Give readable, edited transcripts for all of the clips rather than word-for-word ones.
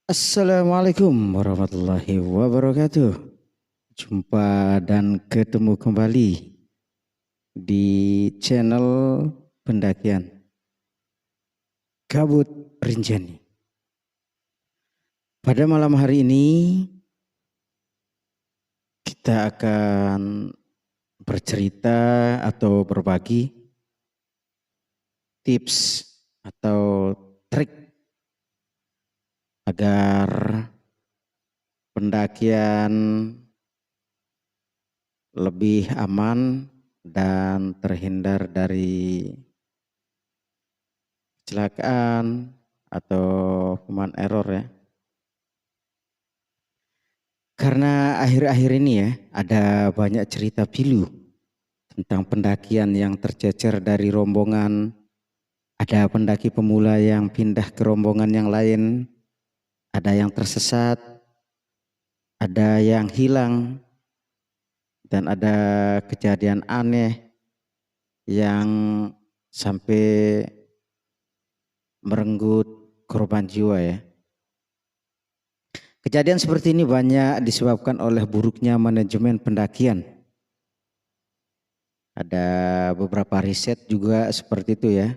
Assalamualaikum warahmatullahi wabarakatuh. Jumpa dan ketemu kembali di channel pendakian Kabut Rinjani. Pada malam hari ini kita akan bercerita atau berbagi tips atau trik agar pendakian lebih aman dan terhindar dari kecelakaan atau human error ya. Karena akhir-akhir ini ya ada banyak cerita pilu tentang pendakian yang tercecer dari rombongan. Ada pendaki pemula yang pindah ke rombongan yang lain, ada yang tersesat, ada yang hilang, dan ada kejadian aneh yang sampai merenggut korban jiwa ya. Kejadian seperti ini banyak disebabkan oleh buruknya manajemen pendakian. Ada beberapa riset juga seperti itu ya.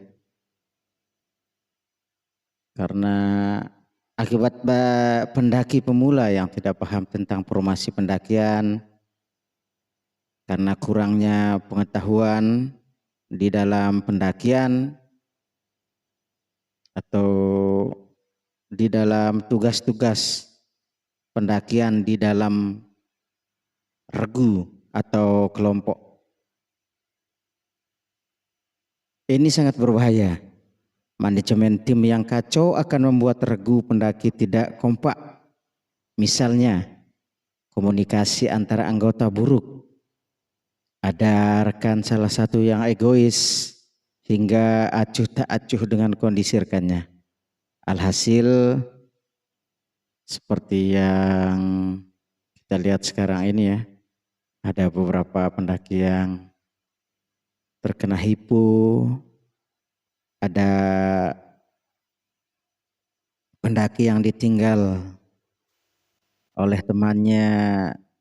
Karena akibat pendaki pemula yang tidak paham tentang formasi pendakian, karena kurangnya pengetahuan di dalam pendakian atau di dalam tugas-tugas pendakian di dalam regu atau kelompok. Ini sangat berbahaya. Manajemen tim yang kacau akan membuat regu pendaki tidak kompak. Misalnya, komunikasi antara anggota buruk. Ada rekan salah satu yang egois hingga acuh tak acuh dengan kondisi rekannya. Alhasil seperti yang kita lihat sekarang ini ya, ada beberapa pendaki yang terkena hipo, ada pendaki yang ditinggal oleh temannya,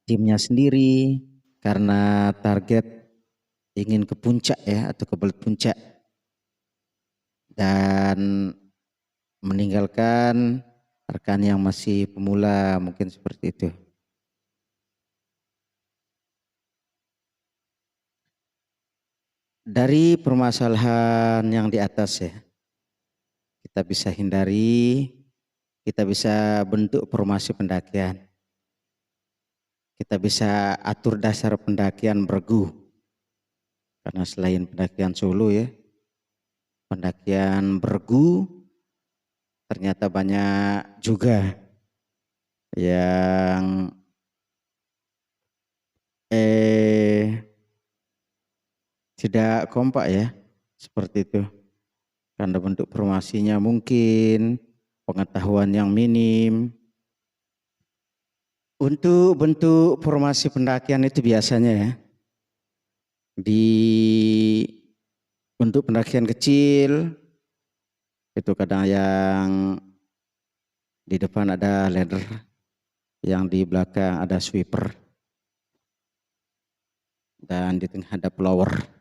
timnya sendiri karena target ingin ke puncak ya atau ke belut puncak dan meninggalkan rekan yang masih pemula, mungkin seperti itu. Dari permasalahan yang di atas ya, kita bisa hindari, kita bisa bentuk formasi pendakian. Kita bisa atur dasar pendakian bergu. Karena selain pendakian solo ya, pendakian bergu ternyata banyak juga yang tidak kompak ya, seperti itu. Karena bentuk formasinya mungkin pengetahuan yang minim. Untuk bentuk formasi pendakian itu biasanya ya, di untuk pendakian kecil itu kadang yang di depan ada ladder, yang di belakang ada sweeper, dan di tengah ada follower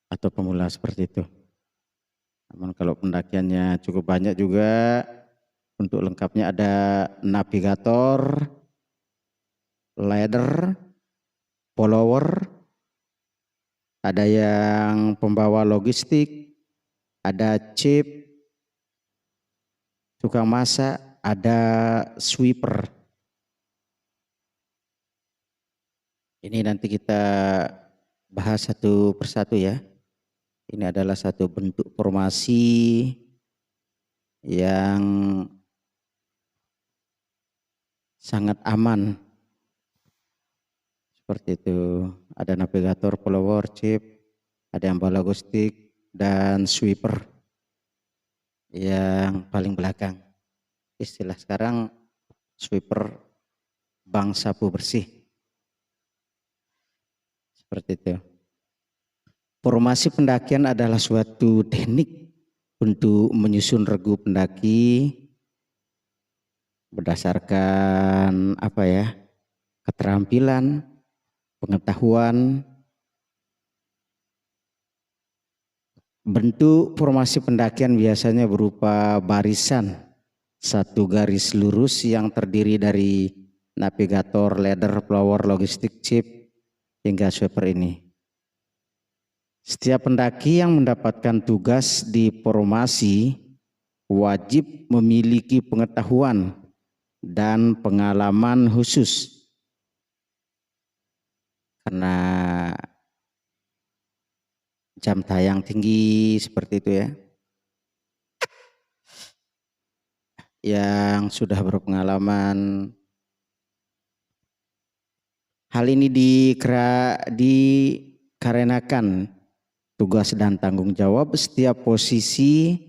atau pemula seperti itu. Namun kalau pendakiannya cukup banyak juga, untuk lengkapnya ada navigator, ladder, follower, ada yang pembawa logistik, ada chip, tukang masak, ada sweeper. Ini nanti kita bahas satu persatu ya. Ini adalah satu bentuk formasi yang sangat aman. Seperti itu, ada navigator, follower, chip, ada yang bawa logistik, dan sweeper yang paling belakang. Istilah sekarang sweeper bank sapu bersih. Seperti itu. Formasi pendakian adalah suatu teknik untuk menyusun regu pendaki berdasarkan keterampilan, pengetahuan. Bentuk formasi pendakian biasanya berupa barisan satu garis lurus yang terdiri dari navigator, leader, follower, logistik, chip, hingga sweeper ini. Setiap pendaki yang mendapatkan tugas di formasi wajib memiliki pengetahuan dan pengalaman khusus. Karena jam tayang tinggi seperti itu ya. Yang sudah berpengalaman. Hal ini dikarenakan tugas dan tanggung jawab setiap posisi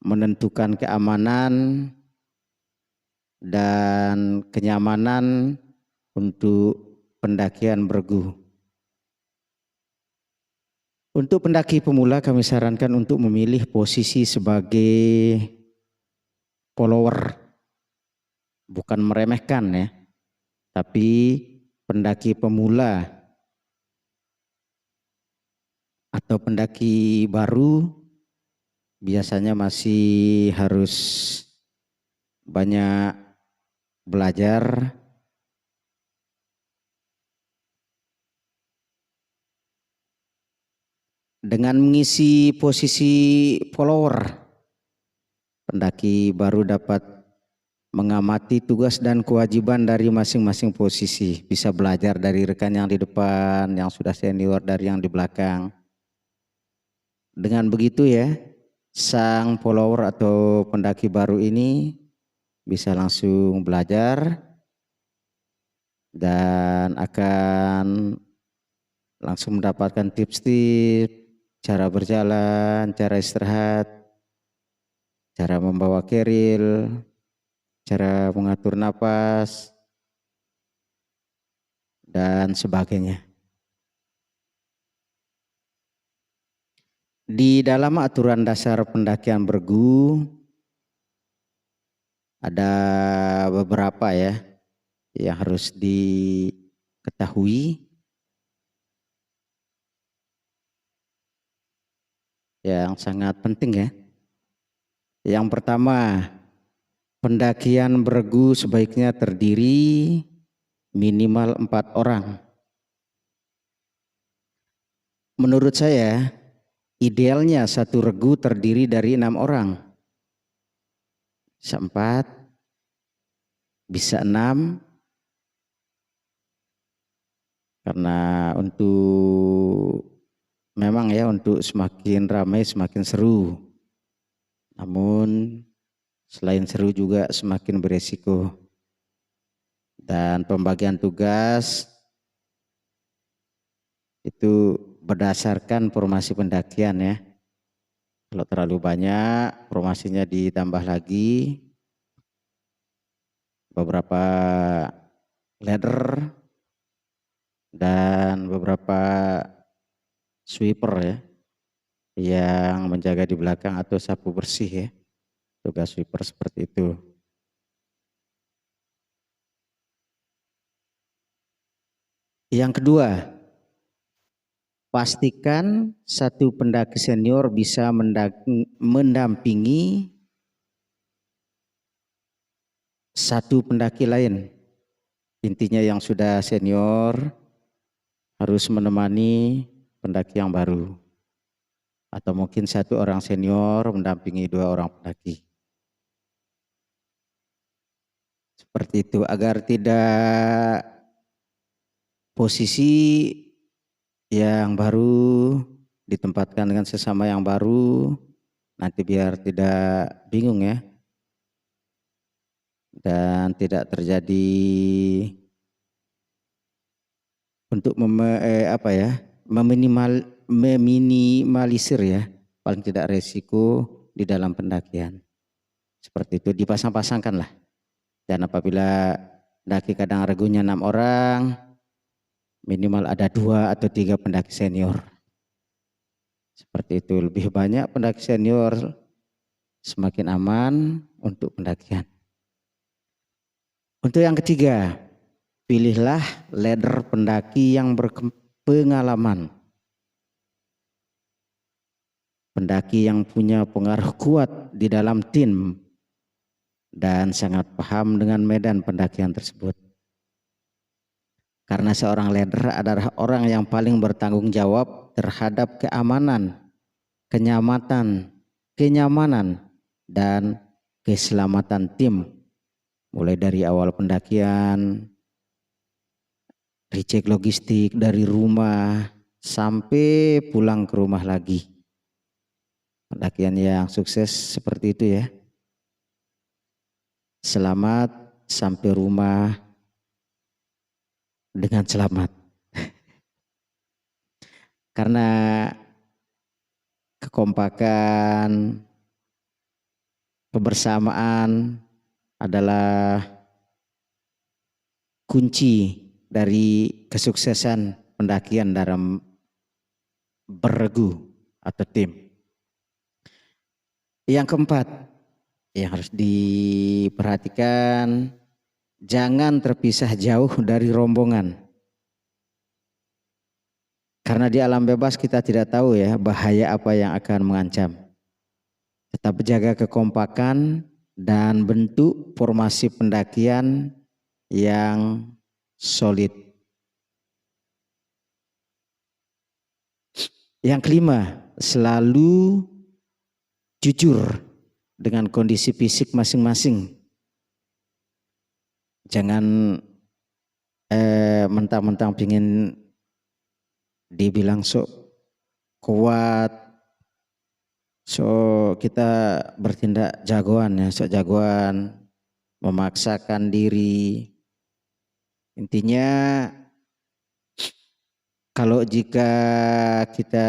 menentukan keamanan dan kenyamanan untuk pendakian bergu. Untuk pendaki pemula kami sarankan untuk memilih posisi sebagai follower, bukan meremehkan ya, tapi pendaki pemula atau pendaki baru biasanya masih harus banyak belajar dengan mengisi posisi follower. Pendaki baru dapat mengamati tugas dan kewajiban dari masing-masing posisi, bisa belajar dari rekan yang di depan, yang sudah senior, dari yang di belakang. Dengan begitu ya, sang follower atau pendaki baru ini bisa langsung belajar dan akan langsung mendapatkan tips-tips cara berjalan, cara istirahat, cara membawa keril, cara mengatur napas, dan sebagainya. Di dalam aturan dasar pendakian bergu ada beberapa ya yang harus diketahui. Yang sangat penting ya. Yang pertama, pendakian bergu sebaiknya terdiri minimal 4 orang. Menurut saya, idealnya satu regu terdiri dari 6 orang. Bisa 4, bisa 6. Karena memang ya untuk semakin ramai semakin seru. Namun selain seru juga semakin beresiko. Dan pembagian tugas itu berdasarkan formasi pendakian ya. Kalau terlalu banyak formasinya ditambah lagi beberapa leader dan beberapa sweeper ya yang menjaga di belakang atau sapu bersih ya. Tugas sweeper seperti itu. Yang kedua, pastikan satu pendaki senior bisa mendampingi satu pendaki lain. Intinya yang sudah senior harus menemani pendaki yang baru. Atau mungkin satu orang senior mendampingi 2 orang pendaki. Seperti itu agar tidak posisi yang baru ditempatkan dengan sesama yang baru, nanti biar tidak bingung ya. Dan tidak terjadi untuk meminimalisir ya, paling tidak resiko di dalam pendakian. Seperti itu dipasang-pasangkan lah. Dan apabila pendaki kadang regunya 6 orang, minimal ada 2 atau 3 pendaki senior. Seperti itu, lebih banyak pendaki senior semakin aman untuk pendakian. Untuk yang ketiga, pilihlah leader pendaki yang berpengalaman. Pendaki yang punya pengaruh kuat di dalam tim dan sangat paham dengan medan pendakian tersebut. Karena seorang leader adalah orang yang paling bertanggung jawab terhadap keamanan, kenyamanan, dan keselamatan tim. Mulai dari awal pendakian, dicek logistik dari rumah, sampai pulang ke rumah lagi. Pendakian yang sukses seperti itu ya. Selamat sampai rumah dengan selamat. Karena kekompakan, kebersamaan adalah kunci dari kesuksesan pendakian dalam berregu atau tim. Yang keempat yang harus diperhatikan, jangan terpisah jauh dari rombongan. Karena di alam bebas kita tidak tahu ya bahaya apa yang akan mengancam. Tetap jaga kekompakan dan bentuk formasi pendakian yang solid. Yang kelima, selalu jujur dengan kondisi fisik masing-masing. Jangan mentang-mentang pingin dibilang sok kuat, sok kita bertindak jagoan ya, sok jagoan, memaksakan diri. Intinya kalau jika kita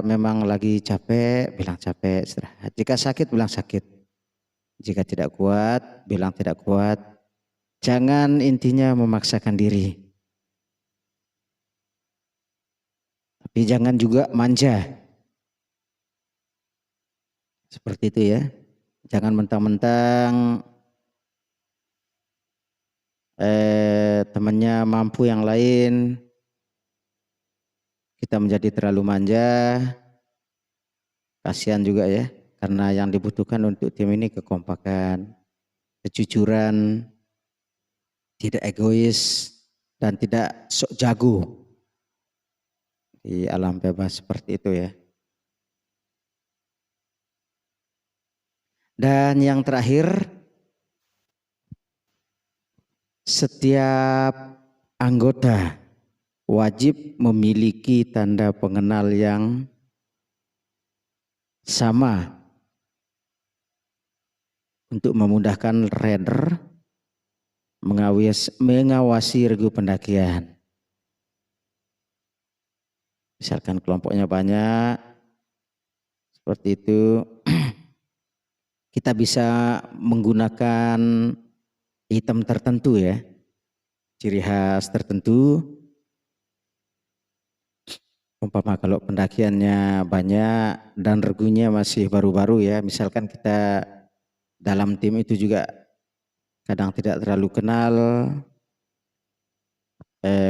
memang lagi capek, bilang capek, istirahat. Jika sakit, bilang sakit. Jika tidak kuat, bilang tidak kuat. Jangan intinya memaksakan diri. Tapi jangan juga manja. Seperti itu ya. Jangan mentang-mentang temannya mampu yang lain, kita menjadi terlalu manja, kasihan juga ya, karena yang dibutuhkan untuk tim ini kekompakan, kejujuran, tidak egois, dan tidak sok jago di alam bebas seperti itu ya. Dan yang terakhir, setiap anggota wajib memiliki tanda pengenal yang sama untuk memudahkan leader mengawasi regu pendakian. Misalkan kelompoknya banyak, seperti itu, kita bisa menggunakan item tertentu ya, ciri khas tertentu. Umpama kalau pendakiannya banyak dan regunya masih baru-baru ya, misalkan kita dalam tim itu juga kadang tidak terlalu kenal,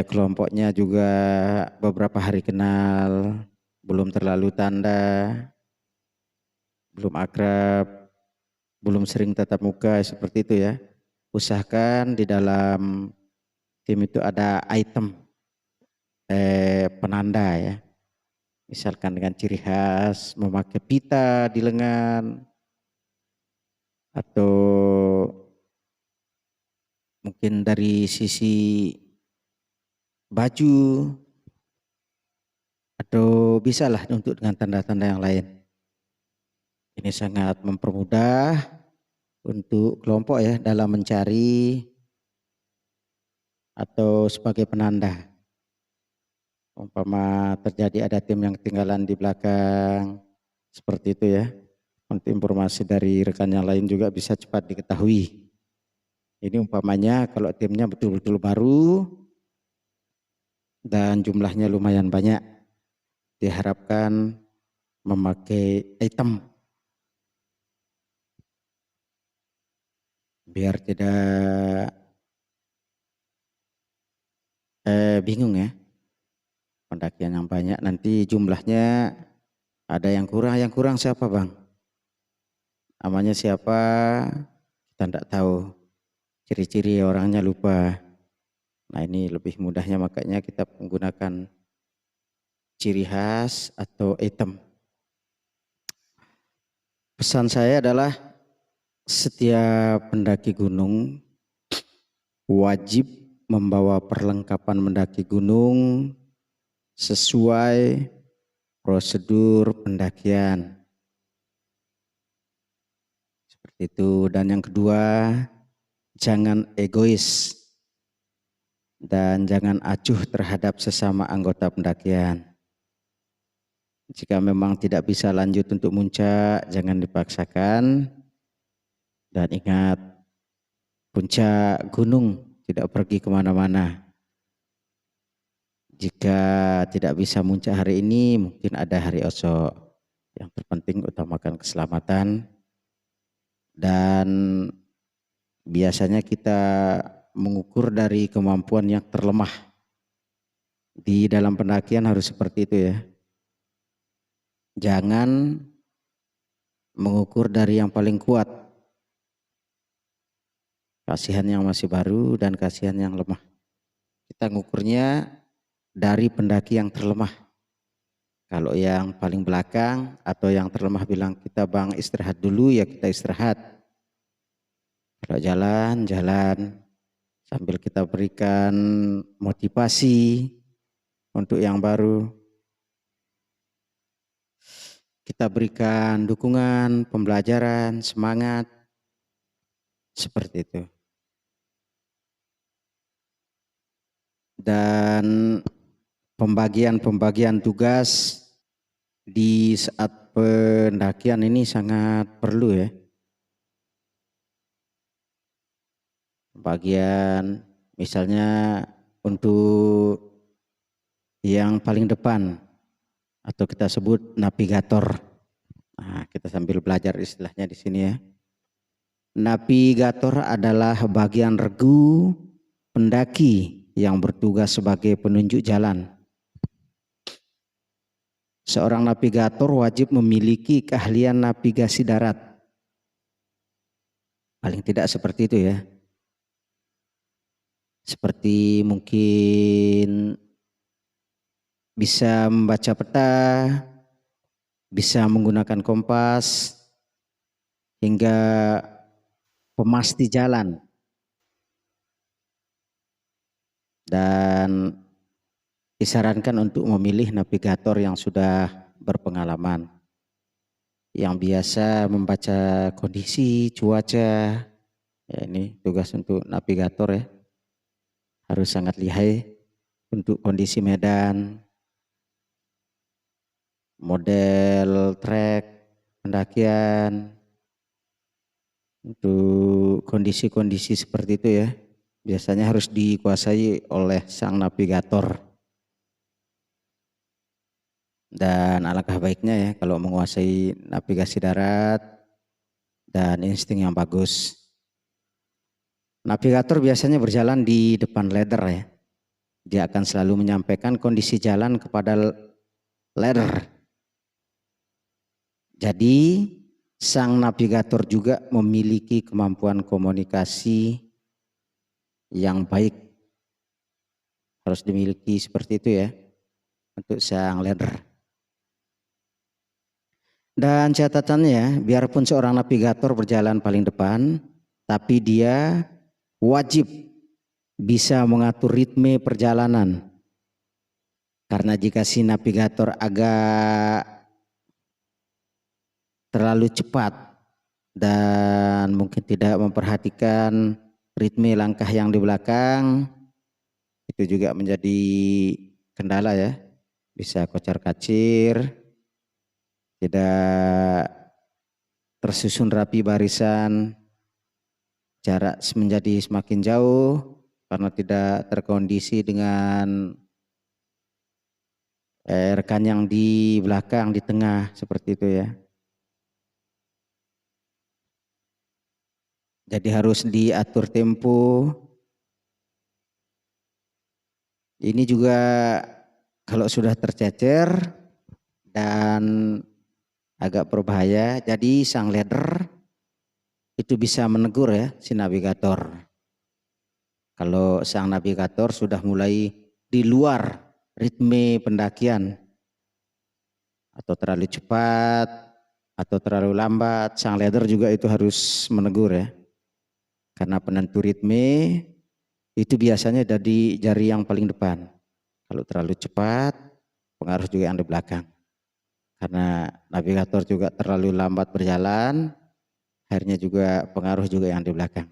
kelompoknya juga beberapa hari kenal, belum terlalu tanda, belum akrab, belum sering tatap muka seperti itu ya. Usahakan di dalam tim itu ada item penanda ya. Misalkan dengan ciri khas memakai pita di lengan, atau mungkin dari sisi baju, atau bisalah untuk dengan tanda-tanda yang lain. Ini sangat mempermudah untuk kelompok ya dalam mencari atau sebagai penanda. Umpama terjadi ada tim yang ketinggalan di belakang, seperti itu ya. Untuk informasi dari rekan yang lain juga bisa cepat diketahui. Ini umpamanya kalau timnya betul-betul baru dan jumlahnya lumayan banyak, diharapkan memakai item biar tidak bingung ya. Pendakian yang banyak nanti jumlahnya ada yang kurang siapa bang? Namanya siapa? Kita tidak tahu. Ciri-ciri orangnya lupa. Nah ini lebih mudahnya makanya kita menggunakan ciri khas atau item. Pesan saya adalah setiap pendaki gunung wajib membawa perlengkapan mendaki gunung sesuai prosedur pendakian. Seperti itu. Dan yang kedua, jangan egois dan jangan acuh terhadap sesama anggota pendakian. Jika memang tidak bisa lanjut untuk puncak, jangan dipaksakan. Dan ingat, puncak gunung tidak pergi kemana-mana. Jika tidak bisa puncak hari ini, mungkin ada hari esok. Yang terpenting utamakan keselamatan. Dan biasanya kita mengukur dari kemampuan yang terlemah. Di dalam pendakian harus seperti itu ya. Jangan mengukur dari yang paling kuat. Kasihan yang masih baru dan kasihan yang lemah. Kita ngukurnya dari pendaki yang terlemah. Kalau yang paling belakang atau yang terlemah bilang kita bang istirahat dulu, ya kita istirahat. Kalau jalan, jalan sambil kita berikan motivasi untuk yang baru. Kita berikan dukungan, pembelajaran, semangat. Seperti itu. Dan pembagian tugas di saat pendakian ini sangat perlu ya. Pembagian misalnya untuk yang paling depan atau kita sebut navigator. Nah, kita sambil belajar istilahnya di sini ya. Navigator adalah bagian regu pendaki yang bertugas sebagai penunjuk jalan. Seorang navigator wajib memiliki keahlian navigasi darat. Paling tidak seperti itu ya. Seperti mungkin bisa membaca peta, bisa menggunakan kompas, hingga pemasti jalan. Dan disarankan untuk memilih navigator yang sudah berpengalaman, yang biasa membaca kondisi cuaca. Ya, ini tugas untuk navigator ya, harus sangat lihai untuk kondisi medan, model trek pendakian, untuk kondisi-kondisi seperti itu ya, biasanya harus dikuasai oleh sang navigator. Dan alangkah baiknya ya kalau menguasai navigasi darat dan insting yang bagus. Navigator biasanya berjalan di depan ladder ya. Dia akan selalu menyampaikan kondisi jalan kepada ladder. Jadi sang navigator juga memiliki kemampuan komunikasi yang baik. Harus dimiliki seperti itu ya untuk sang ladder. Dan catatannya, biarpun seorang navigator berjalan paling depan, tapi dia wajib bisa mengatur ritme perjalanan. Karena jika si navigator agak terlalu cepat dan mungkin tidak memperhatikan ritme langkah yang di belakang, itu juga menjadi kendala ya. Bisa kocar-kacir, tidak tersusun rapi barisan, jarak menjadi semakin jauh karena tidak terkondisi dengan rekan yang di belakang, di tengah, seperti itu ya. Jadi harus diatur tempo. Ini juga kalau sudah tercecer dan agak berbahaya, jadi sang leader itu bisa menegur ya si navigator. Kalau sang navigator sudah mulai di luar ritme pendakian atau terlalu cepat atau terlalu lambat, sang leader juga itu harus menegur ya. Karena penentu ritme itu biasanya ada di jari yang paling depan. Kalau terlalu cepat, pengaruh juga yang di belakang. Karena navigator juga terlalu lambat berjalan, akhirnya juga pengaruh juga yang di belakang.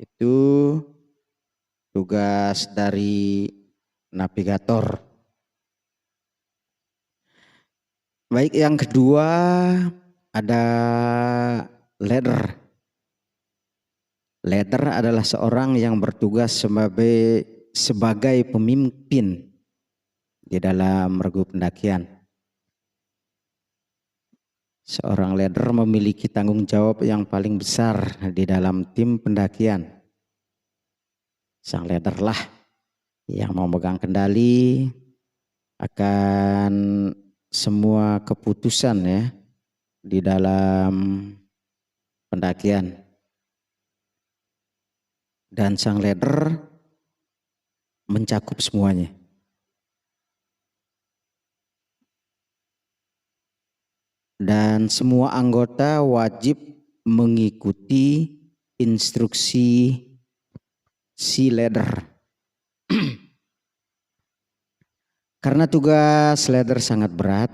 Itu tugas dari navigator. Baik, yang kedua ada leader. Leader adalah seorang yang bertugas sebagai pemimpin di dalam regu pendakian. Seorang leader memiliki tanggung jawab yang paling besar di dalam tim pendakian. Sang leader lah yang memegang kendali akan semua keputusan ya di dalam pendakian. Dan sang leader mencakup semuanya. Dan semua anggota wajib mengikuti instruksi si leader. Karena tugas leader sangat berat,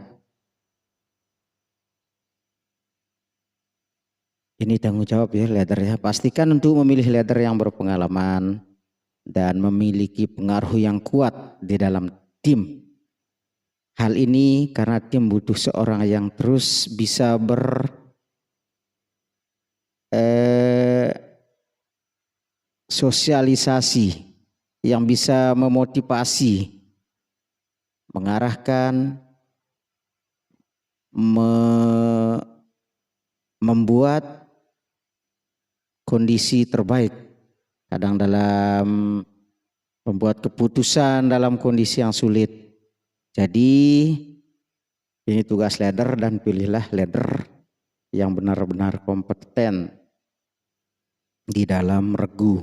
ini tanggung jawab ya leader ya. Pastikan untuk memilih leader yang berpengalaman dan memiliki pengaruh yang kuat di dalam tim. Hal ini karena tim butuh seorang yang terus bisa sosialisasi, yang bisa memotivasi, mengarahkan, membuat kondisi terbaik. Kadang dalam membuat keputusan dalam kondisi yang sulit. Jadi ini tugas leader dan pilihlah leader yang benar-benar kompeten di dalam regu.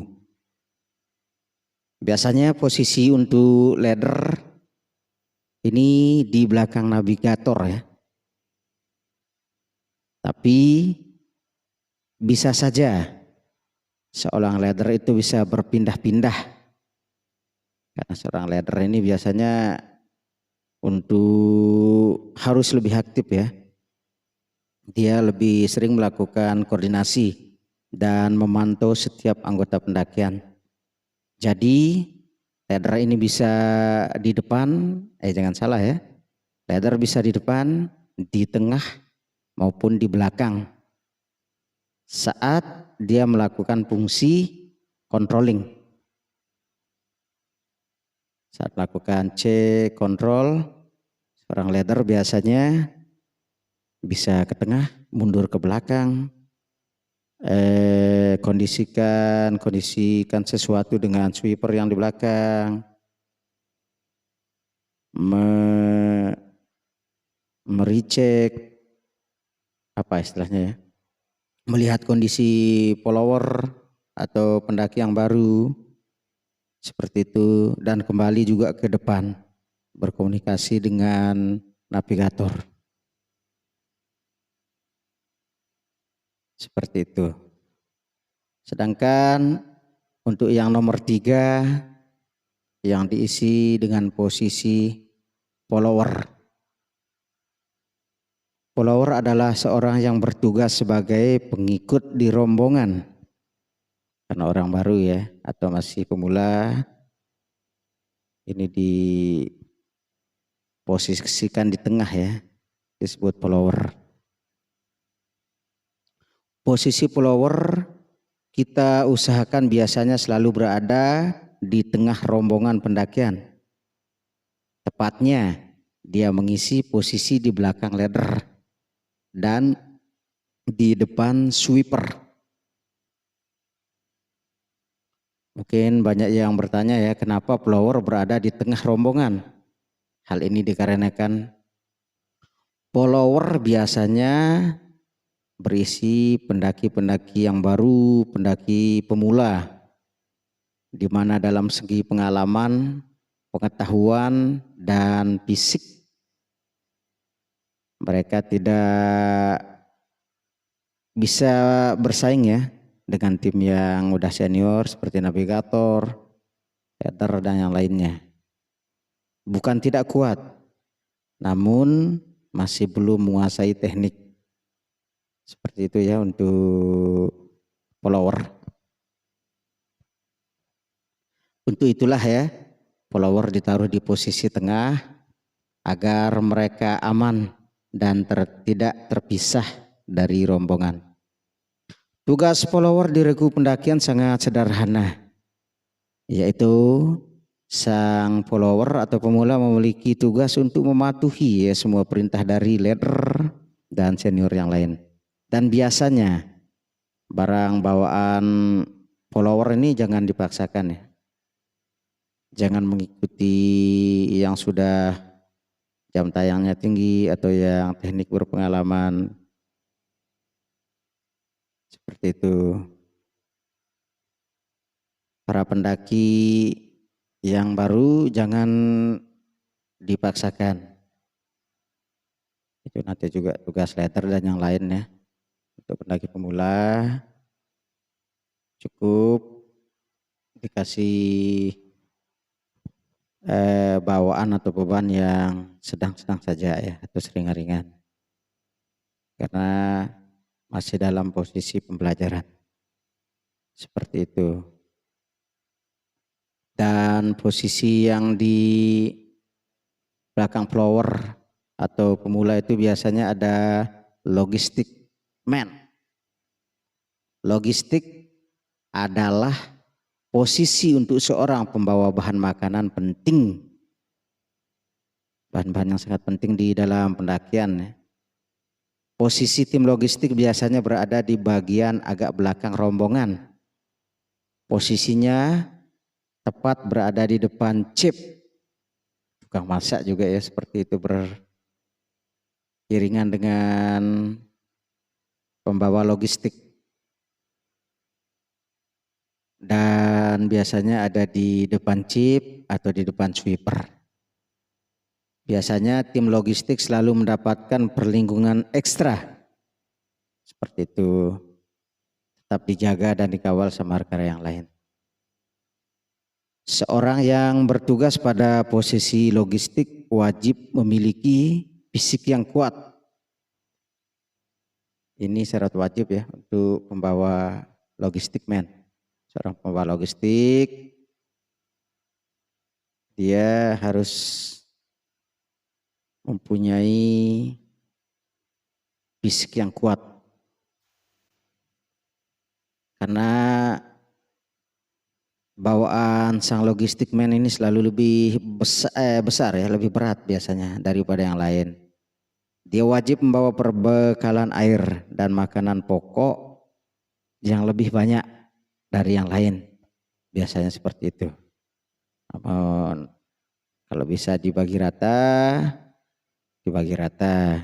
Biasanya posisi untuk leader ini di belakang navigator ya. Tapi bisa saja seorang leader itu bisa berpindah-pindah. Karena seorang leader ini biasanya untuk harus lebih aktif ya. Dia lebih sering melakukan koordinasi dan memantau setiap anggota pendakian. Jadi leader ini bisa di depan, jangan salah ya. Leader bisa di depan, di tengah maupun di belakang. Saat dia melakukan fungsi controlling. Saat melakukan cek kontrol, seorang leader biasanya bisa ke tengah, mundur ke belakang, kondisikan sesuatu dengan sweeper yang di belakang, merecek apa istilahnya ya, melihat kondisi follower atau pendaki yang baru seperti itu, dan kembali juga ke depan berkomunikasi dengan navigator seperti itu. Sedangkan untuk yang nomor 3 yang diisi dengan posisi follower. Follower adalah seorang yang bertugas sebagai pengikut di rombongan. Karena orang baru ya atau masih pemula, ini diposisikan di tengah ya, disebut follower. Posisi follower kita usahakan biasanya selalu berada di tengah rombongan pendakian. Tepatnya dia mengisi posisi di belakang leader dan di depan sweeper. Mungkin banyak yang bertanya ya, kenapa follower berada di tengah rombongan? Hal ini dikarenakan follower biasanya berisi pendaki-pendaki yang baru, pendaki pemula, di mana dalam segi pengalaman, pengetahuan, dan fisik mereka tidak bisa bersaing ya dengan tim yang udah senior seperti navigator, header, dan yang lainnya. Bukan tidak kuat, namun masih belum menguasai teknik. Seperti itu ya untuk follower. Untuk itulah ya, follower ditaruh di posisi tengah agar mereka aman dan tidak terpisah dari rombongan. Tugas follower di regu pendakian sangat sederhana, yaitu sang follower atau pemula memiliki tugas untuk mematuhi ya semua perintah dari leader dan senior yang lain. Dan biasanya barang bawaan follower ini jangan dipaksakan ya. Jangan mengikuti yang sudah jam tayangnya tinggi atau yang teknik berpengalaman. Seperti itu. Para pendaki yang baru jangan dipaksakan. Itu nanti juga tugas leader dan yang lain ya. Untuk pendaki pemula cukup dikasih bawaan atau beban yang sedang-sedang saja ya, atau ringan-ringan. Karena masih dalam posisi pembelajaran. Seperti itu. Dan posisi yang di belakang follower atau pemula itu biasanya ada logistik man. Logistik adalah posisi untuk seorang pembawa bahan makanan penting. Bahan-bahan yang sangat penting di dalam pendakian. Posisi tim logistik biasanya berada di bagian agak belakang rombongan. Posisinya tepat berada di depan chip. Tukang masak juga ya seperti itu, beriringan dengan pembawa logistik. Dan biasanya ada di depan chip atau di depan sweeper. Biasanya tim logistik selalu mendapatkan perlindungan ekstra. Seperti itu. Tetap dijaga dan dikawal sama rekan yang lain. Seorang yang bertugas pada posisi logistik wajib memiliki fisik yang kuat. Ini syarat wajib ya untuk pembawa logistik man. Seorang pembawa logistik dia harus mempunyai fisik yang kuat. Karena bawaan sang logistik man ini selalu lebih besar ya, lebih berat biasanya daripada yang lain. Dia wajib membawa perbekalan air dan makanan pokok yang lebih banyak dari yang lain. Biasanya seperti itu. Namun kalau bisa dibagi rata, dibagi rata.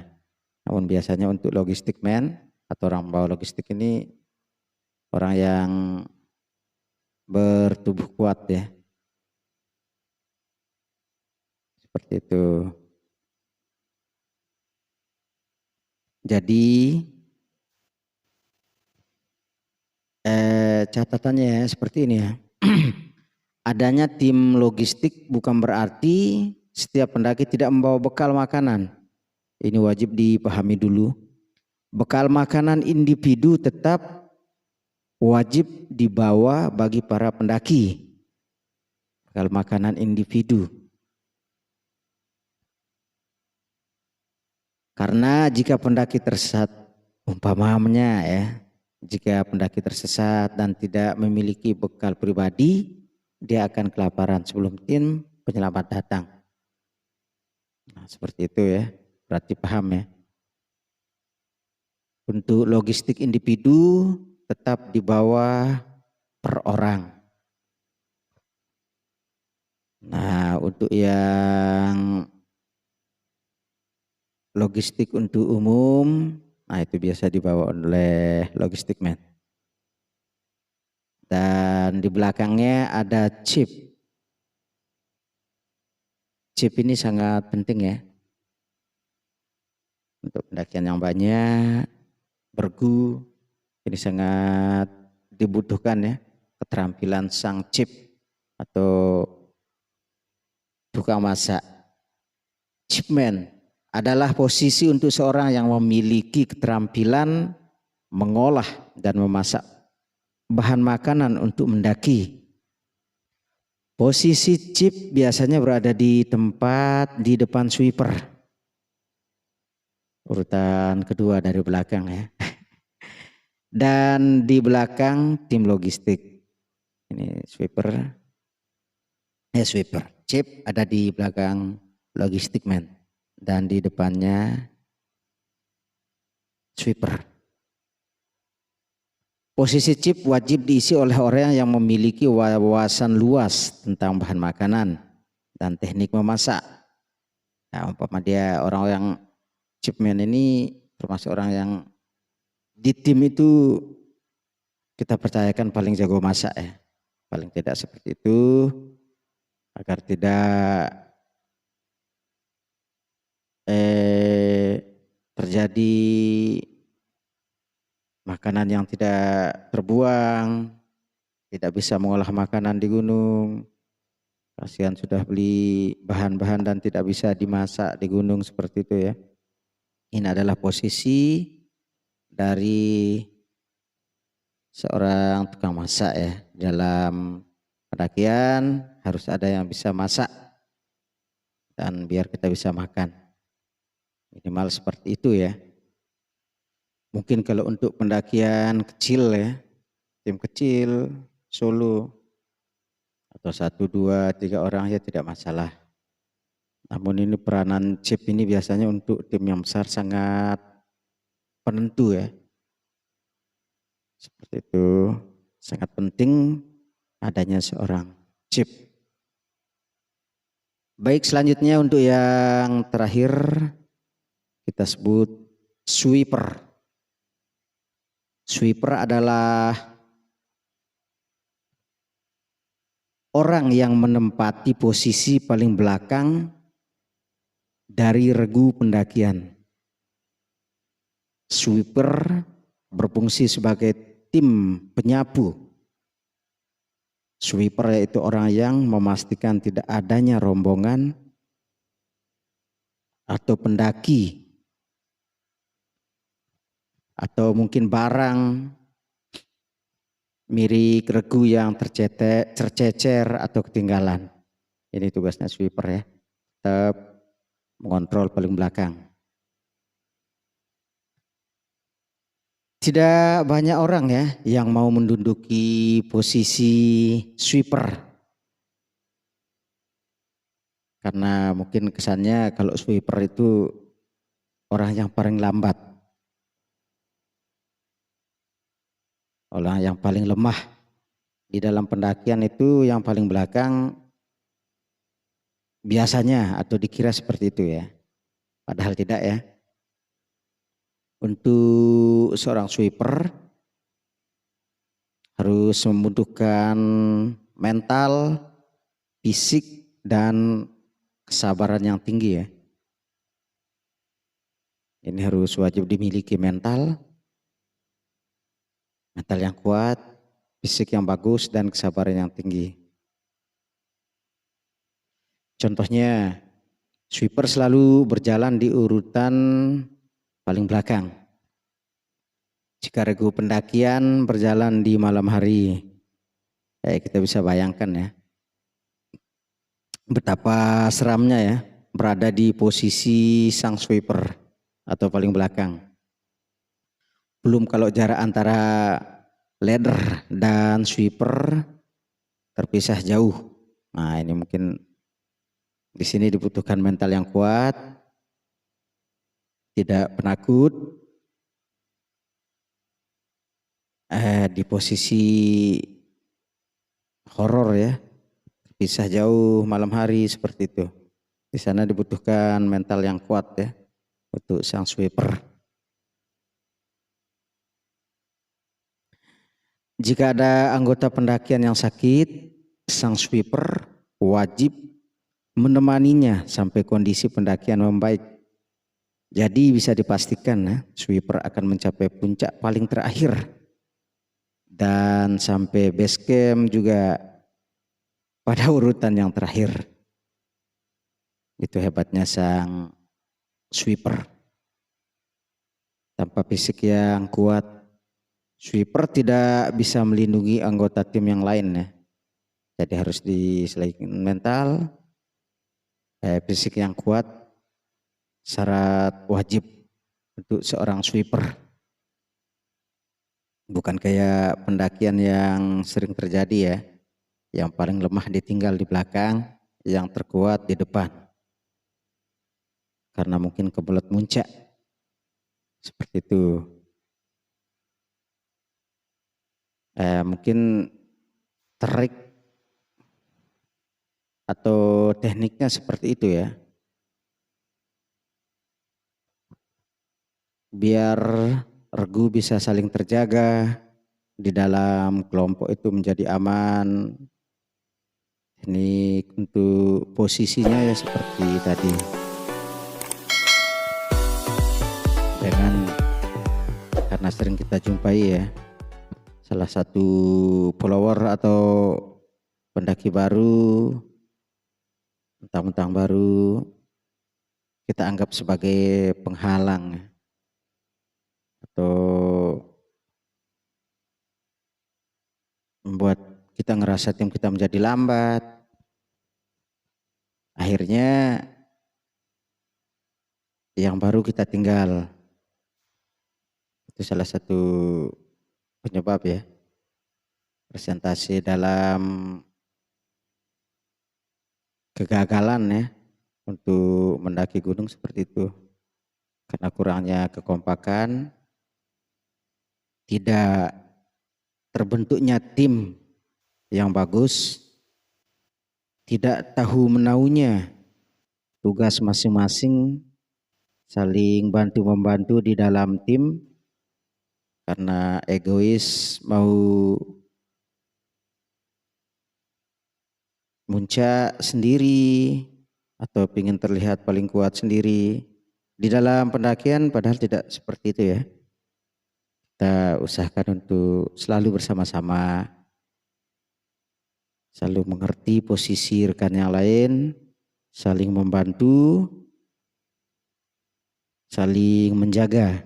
Namun biasanya untuk logistik man atau orang bawa logistik ini orang yang bertubuh kuat ya. Seperti itu. Jadi catatannya ya, seperti ini ya. Adanya tim logistik bukan berarti setiap pendaki tidak membawa bekal makanan. Ini wajib dipahami dulu. Bekal makanan individu tetap wajib dibawa bagi para pendaki. Bekal makanan individu. Karena jika pendaki tersesat, umpamanya ya, jika pendaki tersesat dan tidak memiliki bekal pribadi, dia akan kelaparan sebelum tim penyelamat datang. Nah, seperti itu ya, berarti paham ya. Untuk logistik individu tetap dibawa per orang. Nah, untuk yang logistik untuk umum, nah itu biasa dibawa oleh logistik man. Dan di belakangnya ada chip. Chip ini sangat penting ya. Untuk pendakian yang banyak, bergu, ini sangat dibutuhkan ya. Keterampilan sang chip atau tukang masak. Chipman adalah posisi untuk seorang yang memiliki keterampilan mengolah dan memasak bahan makanan untuk mendaki. Posisi chip biasanya berada di tempat di depan sweeper. Urutan kedua dari belakang ya. Dan di belakang tim logistik. Ini sweeper. Sweeper. Chip ada di belakang logistik man. Dan di depannya sweeper. Posisi chip wajib diisi oleh orang yang memiliki wawasan luas tentang bahan makanan dan teknik memasak. Nah, umpama dia orang yang chipman ini termasuk orang yang di tim itu kita percayakan paling jago masak ya. Paling tidak seperti itu agar tidak terjadi makanan yang tidak terbuang, tidak bisa mengolah makanan di gunung. Kasihan sudah beli bahan-bahan dan tidak bisa dimasak di gunung seperti itu ya. Ini adalah posisi dari seorang tukang masak ya. Dalam pendakian harus ada yang bisa masak dan biar kita bisa makan. Minimal seperti itu ya. Mungkin kalau untuk pendakian kecil ya, tim kecil, solo, atau 1, 2, 3 orang ya tidak masalah. Namun ini peranan chip ini biasanya untuk tim yang besar sangat penentu ya. Seperti itu, sangat penting adanya seorang chip. Baik, selanjutnya untuk yang terakhir kita sebut sweeper. Sweeper adalah orang yang menempati posisi paling belakang dari regu pendakian. Sweeper berfungsi sebagai tim penyapu. Sweeper yaitu orang yang memastikan tidak adanya rombongan atau pendaki atau mungkin barang milik regu yang tercecer atau ketinggalan. Ini tugasnya sweeper ya, tetap mengontrol paling belakang. Tidak banyak orang ya yang mau menduduki posisi sweeper. Karena mungkin kesannya kalau sweeper itu orang yang paling lambat. Orang yang paling lemah. Di dalam pendakian itu yang paling belakang biasanya atau dikira seperti itu ya. Padahal tidak ya. Untuk seorang sweeper harus membutuhkan mental, fisik, dan kesabaran yang tinggi ya. Ini harus wajib dimiliki mental yang kuat, fisik yang bagus, dan kesabaran yang tinggi. Contohnya, sweeper selalu berjalan di urutan paling belakang. Jika regu pendakian berjalan di malam hari, kita bisa bayangkan ya, betapa seramnya ya berada di posisi sang sweeper atau paling belakang. Belum kalau jarak antara ladder dan sweeper terpisah jauh. Nah, ini mungkin di sini dibutuhkan mental yang kuat, tidak penakut, di posisi horor ya, pisah jauh malam hari seperti itu. Di sana dibutuhkan mental yang kuat ya untuk sang sweeper. Jika ada anggota pendakian yang sakit, sang sweeper wajib menemaninya sampai kondisi pendakian membaik. Jadi bisa dipastikan ya, sweeper akan mencapai puncak paling terakhir dan sampai base camp juga pada urutan yang terakhir. Itu hebatnya sang sweeper. Tanpa fisik yang kuat, sweeper tidak bisa melindungi anggota tim yang lain ya. Jadi harus diselain mental, fisik yang kuat, syarat wajib untuk seorang sweeper. Bukan kayak pendakian yang sering terjadi ya, yang paling lemah ditinggal di belakang, yang terkuat di depan. Karena mungkin kebelet muncak, seperti itu. Mungkin trik atau tekniknya seperti itu ya. Biar regu bisa saling terjaga di dalam kelompok itu menjadi aman. Teknik untuk posisinya ya seperti tadi. Karena sering kita jumpai ya, salah satu follower atau pendaki baru, mentang-mentang baru, kita anggap sebagai penghalang atau membuat kita ngerasa tim kita menjadi lambat. Akhirnya yang baru kita tinggal. Itu salah satu penyebab ya. Presentasi dalam kegagalan ya untuk mendaki gunung seperti itu. Karena kurangnya kekompakan, tidak terbentuknya tim yang bagus, tidak tahu menaunya tugas masing-masing, saling bantu-membantu di dalam tim, karena egois mau muncak sendiri atau ingin terlihat paling kuat sendiri di dalam pendakian, padahal tidak seperti itu ya. Kita usahakan untuk selalu bersama-sama, selalu mengerti posisi rekan yang lain, saling membantu, saling menjaga.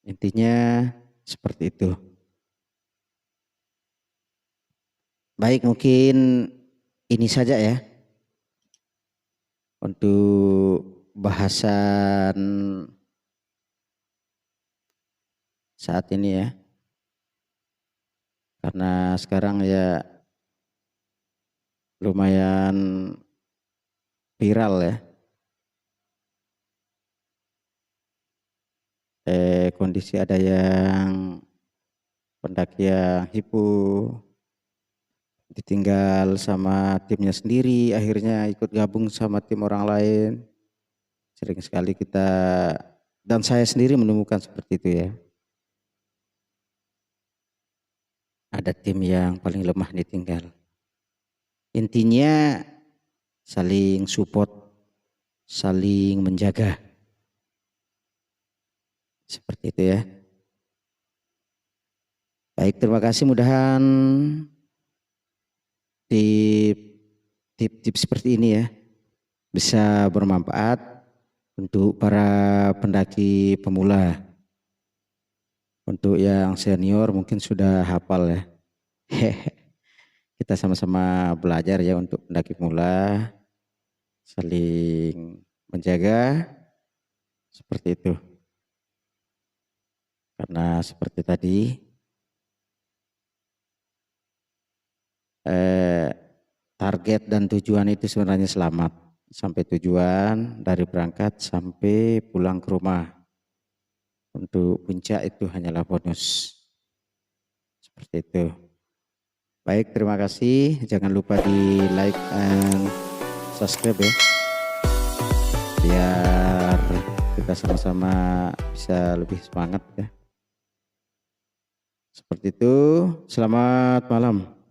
Intinya seperti itu. Baik, mungkin ini saja ya untuk bahasan saat ini ya. Karena sekarang ya lumayan viral ya. Kondisi ada yang pendaki yang hipo, ditinggal sama timnya sendiri, akhirnya ikut gabung sama tim orang lain. Sering sekali kita dan saya sendiri menemukan seperti itu ya. Ada tim yang paling lemah ditinggal. Intinya saling support, saling menjaga. Seperti itu ya. Baik, terima kasih, mudahan tip-tip seperti ini ya bisa bermanfaat untuk para pendaki pemula. Untuk yang senior mungkin sudah hafal ya. Kita sama-sama belajar ya untuk pendaki pemula, saling menjaga seperti itu. Karena seperti tadi target dan tujuan itu sebenarnya selamat sampai tujuan, dari berangkat sampai pulang ke rumah. Untuk puncak itu hanyalah bonus. Seperti itu. Baik, terima kasih. Jangan lupa di like and subscribe ya, biar kita sama-sama bisa lebih semangat ya. Seperti itu. Selamat malam.